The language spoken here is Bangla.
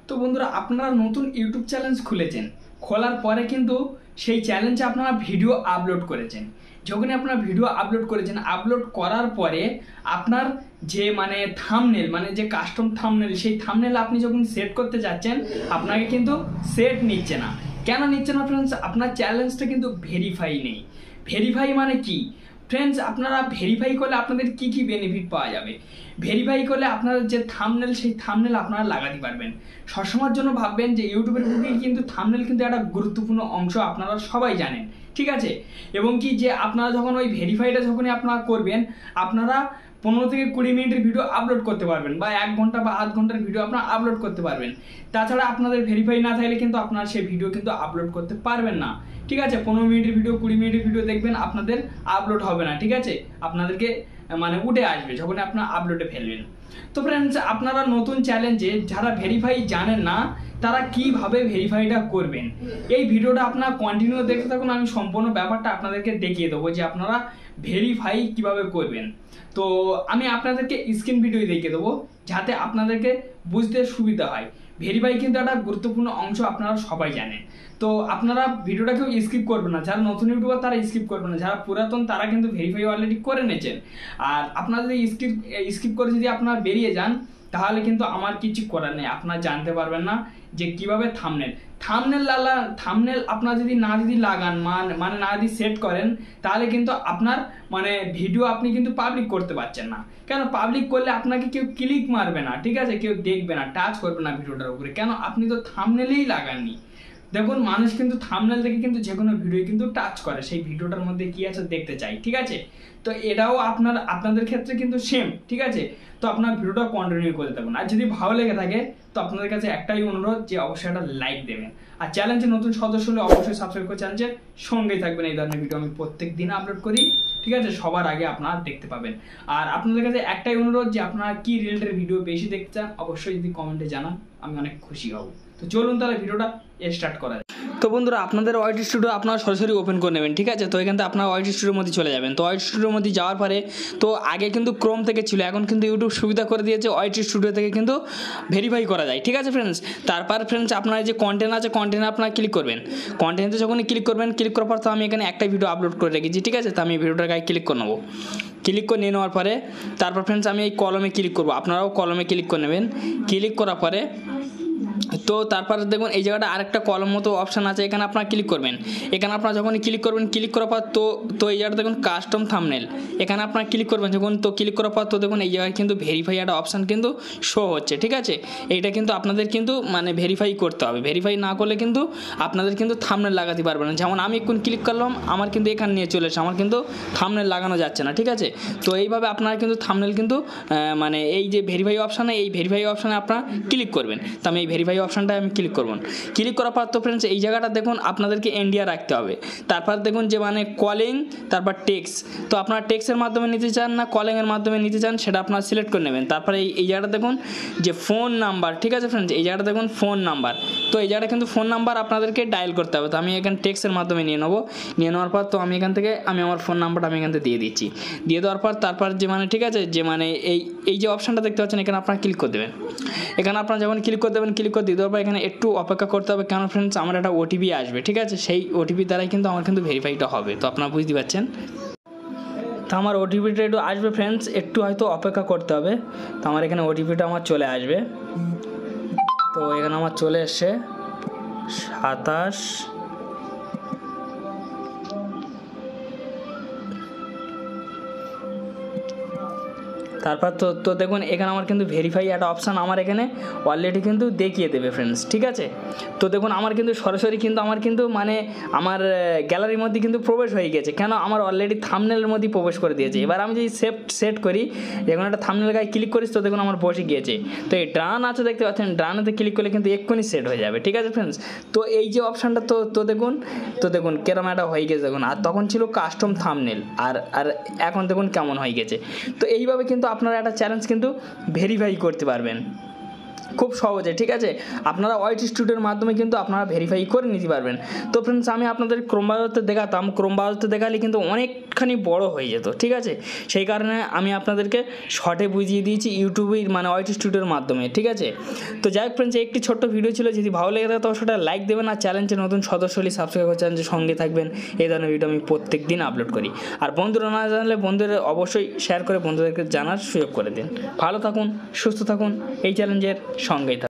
তো বন্ধুরা আপনারা নতুন ইউটিউব চ্যানেল খুলেছেন, খোলার পরে কিন্তু সেই চ্যালেঞ্জে আপনারা ভিডিও আপলোড করেছেন। যখনই আপনারা ভিডিও আপলোড করেছেন, আপলোড করার পরে আপনার যে থাম্বনেল যে কাস্টম থাম্বনেল, সেই থাম্বনেল আপনি যখন সেট করতে যাচ্ছেন আপনাকে কিন্তু সেট নিচ্ছে না। কেন নিচ্ছে না ফ্রেন্ডস? আপনার চ্যালেঞ্জটা কিন্তু ভেরিফাই নেই। ভেরিফাই মানে কি ফ্রেন্ডস? আপনারা ভেরিফাই করলে আপনাদের কি কি বেনিফিট পাওয়া যাবে? ভেরিফাই করলে আপনার যে থাম্বনেল, সেই থাম্বনেল আপনারা লাগাতে পারবেন। সবসময়ের জন্য ভাববেন যে ইউটিউবের বুকে কিন্তু থাম্বনেল কিন্তু একটা গুরুত্বপূর্ণ অংশ, আপনারা সবাই জানেন, ঠিক আছে? এবং কি যে আপনারা যখন ওই ভেরিফাইটা যখনই আপনারা করবেন, আপনারা 15 থেকে 20 মিনিটের ভিডিও আপলোড করতে পারবেন, বা 1 ঘন্টা বা আধ ঘন্টার ভিডিও আপনারা আপলোড করতে পারবেন। তাছাড়া আপনাদের ভেরিফাই না থাকলে কিন্তু আপনারা সেই ভিডিও কিন্তু আপলোড করতে পারবেন না, ঠিক আছে? 15 মিনিটের ভিডিও, 20 মিনিটের ভিডিও দেখবেন আপনাদের আপলোড হবে না, ঠিক আছে? আপনাদেরকে উঠে আসবে যখন আপনারা আপলোডে ফেলবেন। তো ফ্রেন্ডস, আপনারা নতুন চ্যালেঞ্জে যারা ভেরিফাই জানেন না, তারা কিভাবে ভেরিফাইটা করবেন, এই ভিডিওটা আপনারা কন্টিনিউ দেখতে থাকুন। আমি সম্পূর্ণ ব্যাপারটা আপনাদেরকে দেখিয়ে দেবো যে আপনারা ভেরিফাই কিভাবে করবেন। তো আমি আপনাদেরকে স্ক্রিন ভিডিও দেখিয়ে দেবো যাতে আপনাদেরকে বুঝতে সুবিধা হয়। ভেরিফাই কিন্তু একটা গুরুত্বপূর্ণ অংশ, আপনারা সবাই জানেন। তো আপনারা ভিডিওটা কেউ স্কিপ করবেন না। যারা নতুন ইউটিউবার তারা স্কিপ করবেন না, যারা পুরাতন তারা কিন্তু ভেরিফাই অলরেডি করে নিয়েছেন। আর আপনারা যদি স্কিপ করে যদি আপনারা বেরিয়ে যান, তাহলে কিন্তু আমার কিছু করার নেই। আপনারা জানতে পারবেন না যে কিভাবে থাম্বনেল আপনারা যদি লাগান, না যদি সেট করেন, তাহলে কিন্তু আপনার ভিডিও আপনি কিন্তু পাবলিক করতে পারছেন না। কেন? পাবলিক করলে আপনাকে কেউ ক্লিক মারবে না, ঠিক আছে? কেউ দেখবে না, টাচ করবে না ভিডিওটার উপরে। কেন? আপনি তো থাম্বনেলেই লাগাননি। দেখুন, মানুষ কিন্তু থাম্বনেল থেকে কিন্তু যে কোনো ভিডিও কিন্তু টাচ করে, সেই ভিডিওটার মধ্যে কি আছে দেখতে চাই, ঠিক আছে? তো এটাও আপনাদের ক্ষেত্রে কিন্তু সেম, ঠিক আছে? তো আপনার ভিডিওটা কন্টিনিউ করতে থাকুন। আর যদি ভালো লেগে থাকে তো আপনাদের কাছে একটাই অনুরোধ যে অবশ্যই একটা লাইক দেবেন। আর চ্যানেলে নতুন সদস্য হলে অবশ্যই সাবস্ক্রাইব করে চ্যানেলের সঙ্গেই থাকবেন। এই ধরনের ভিডিও আমি প্রত্যেক দিন আপলোড করি, ঠিক আছে? সবার আগে আপনারা দেখতে পাবেন। আর আপনাদের কাছে একটাই অনুরোধ যে আপনারা কি রিলেটেড ভিডিও বেশি দেখতে চান, অবশ্যই যদি কমেন্টে জানান, আমি অনেক খুশি হব। তো চলুন তাহলে ভিডিওটা স্টার্ট করা যায়। তো বন্ধুরা, আপনাদের ওয়াইটি স্টুডিও আপনারা সরাসরি ওপেন করে নেবেন, ঠিক আছে? তো এখান থেকে আপনারা ওয়াইটি স্টুডিওর মধ্যে চলে যাবেন। তো ওয়াইটি স্টুডিওর মধ্যে যাওয়ার পরে, তো আগে কিন্তু ক্রোম থেকে ছিল, এখন কিন্তু ইউটিউব সুবিধা করে দিয়েছে, ওয়াইটি স্টুডিও থেকে কিন্তু ভেরিফাই করা যায়, ঠিক আছে ফ্রেন্ডস? তারপর ফ্রেন্ডস, আপনার যে কন্টেন্ট আছে, কন্টেন্টে আপনারা ক্লিক করবেন। কন্টেন্টে যখনই ক্লিক করবেন, ক্লিক করার পর তো আমি এখানে একটাই ভিডিও আপলোড করে রেখেছি, ঠিক আছে? তো আমি ভিডিওটার গায়ে ক্লিক করে নেবো। ক্লিক করে নিয়ে নেওয়ার পরে তারপর ফ্রেন্ডস আমি এই কলমে ক্লিক করবো। আপনারাও কলমে ক্লিক করে নেবেন। ক্লিক করার পরে তো তারপরে দেখুন এই জায়গাটা আরেকটা কলম মতো অপশান আছে, এখানে আপনারা ক্লিক করবেন। এখানে আপনারা যখনই ক্লিক করবেন, ক্লিক করার পর তো এই জায়গাটা দেখুন কাস্টম থাম্বনেল, এখানে আপনারা ক্লিক করবেন। যখন তো ক্লিক করার পর তো দেখুন এই জায়গায় কিন্তু ভেরিফাই একটা অপশান কিন্তু শো হচ্ছে, ঠিক আছে? এইটা কিন্তু আপনাদের কিন্তু ভেরিফাই করতে হবে। ভেরিফাই না করলে কিন্তু আপনাদের কিন্তু থাম্বনেল লাগাতে পারবেন না। যেমন আমি এখন ক্লিক করলাম, আমার কিন্তু এখানে নিয়ে চলে এসেছে, আমার কিন্তু থাম্বনেল লাগানো যাচ্ছে না, ঠিক আছে? তো এইভাবে আপনারা কিন্তু থাম্বনেল কিন্তু এই যে ভেরিফাই অপশানে, এই ভেরিফাই অপশানে আপনারা ক্লিক করবেন। তো আমি এই ভেরিফাই অপশানটা আমি ক্লিক করব। ক্লিক করার পর তো ফ্রেন্ডস এই জায়গাটা দেখুন আপনাদেরকে ইন্ডিয়া রাখতে হবে। তারপর দেখুন যে কলিং, তারপর টেক্সট। তো আপনারা টেক্সটের মাধ্যমে নিতে চান না কলিংয়ের মাধ্যমে নিতে চান, সেটা আপনারা সিলেক্ট করে নেবেন। তারপরে এই জায়গাটা দেখুন যে ফোন নাম্বার, ঠিক আছে ফ্রেন্ডস? এই জায়গাটা দেখুন ফোন নাম্বার। তো এই জায়গাটা কিন্তু ফোন নাম্বার আপনাদেরকে ডায়াল করতে হবে। তো আমি এখানে টেক্সটের মাধ্যমে নিয়ে নেবো। নিয়ে নেওয়ার পর তো আমি এখান থেকে আমার ফোন নাম্বারটা আমি এখান থেকে দিয়ে দিচ্ছি। দিয়ে দেওয়ার পর তারপর যে ঠিক আছে, যে এই যে অপশানটা দেখতে পাচ্ছেন, এখানে আপনারা ক্লিক করে দেবেন। এখানে আপনারা যখন ক্লিক করে দেবেন, ক্লিক করে দিয়ে দেওয়ার পর এখানে একটু অপেক্ষা করতে হবে। কেন ফ্রেন্ডস? আমার একটা ওটিপি আসবে, ঠিক আছে? সেই ওটিপি দ্বারাই কিন্তু আমার কিন্তু ভেরিফাইটা হবে। তো আপনারা বুঝতে পারছেন। তো আমার ওটিপিটা একটু আসবে ফ্রেন্ডস, একটু হয়তো অপেক্ষা করতে হবে। তো আমার এখানে ওটিপিটা আমার চলে আসবে। তো এখানে আমার চলে এসছে 27। তারপর তো দেখুন এখানে আমার কিন্তু ভেরিফাই একটা অপশান আমার এখানে অলরেডি কিন্তু দেখিয়ে দেবে ফ্রেন্ডস, ঠিক আছে? তো দেখুন আমার কিন্তু সরাসরি কিন্তু আমার গ্যালারির মধ্যে কিন্তু প্রবেশ হয়ে গেছে। কেন? আমার অলরেডি থাম্বনেলের মধ্যে প্রবেশ করে দিয়েছে। এবার আমি যদি সেট করি, যখন একটা থাম্বনেল গায়ে ক্লিক করিস, তো দেখুন আমার বসে গিয়েছে। তো এই ডান আছে দেখতে পাচ্ছেন, ডানেতে ক্লিক করলে কিন্তু এক্ষুনি সেট হয়ে যাবে, ঠিক আছে ফ্রেন্ডস? তো এই যে অপশানটা তো দেখুন কেরম একটা হয়ে গেছে দেখুন। আর তখন ছিল কাস্টম থাম্বনেল, আর এখন দেখুন কেমন হয়ে গেছে। তো এইভাবে কিন্তু আপনারা একটা চ্যালেঞ্জ কিন্তু ভেরিফাই করতে পারবেন। খুব সহজে, ঠিক আছে। আপনারা ওয়াইটি স্টুডিওর মাধ্যমে কিন্তু আপনারা ভেরিফাই করে নিতে পারবেন। তো ফ্রেন্ডস, আমি আপনাদের ক্রোম ব্রাউজারতে দেখাতাম, ক্রোম ব্রাউজারতে দেখালে কিন্তু অনেকখানি বড় হয়ে যেত, ঠিক আছে। সেই কারণে আমি আপনাদেরকে শর্টে বুঝিয়ে দিয়েছি ইউটিউবের মানে ওয়াইটি স্টুডিওর মাধ্যমে, ঠিক আছে। তো যাই হোক ফ্রেন্ডস, একটি ছোট্ট ভিডিও ছিল, যদি ভালো লেগে থাকে তবে সেটা লাইক দেবেন, আর চ্যানেলের নতুন সদস্য হলে সাবস্ক্রাইব করে চ্যানেলের সঙ্গে থাকবেন। এই ধরনের ভিডিও আমি প্রত্যেক দিন আপলোড করি। আর বন্ধুরা না জানলে বন্ধুদের অবশ্যই শেয়ার করে বন্ধুদেরকে জানার সুযোগ করে দিন। ভালো থাকুন, সুস্থ থাকুন, এই চ্যালেঞ্জের সঙ্গেই থাকুন।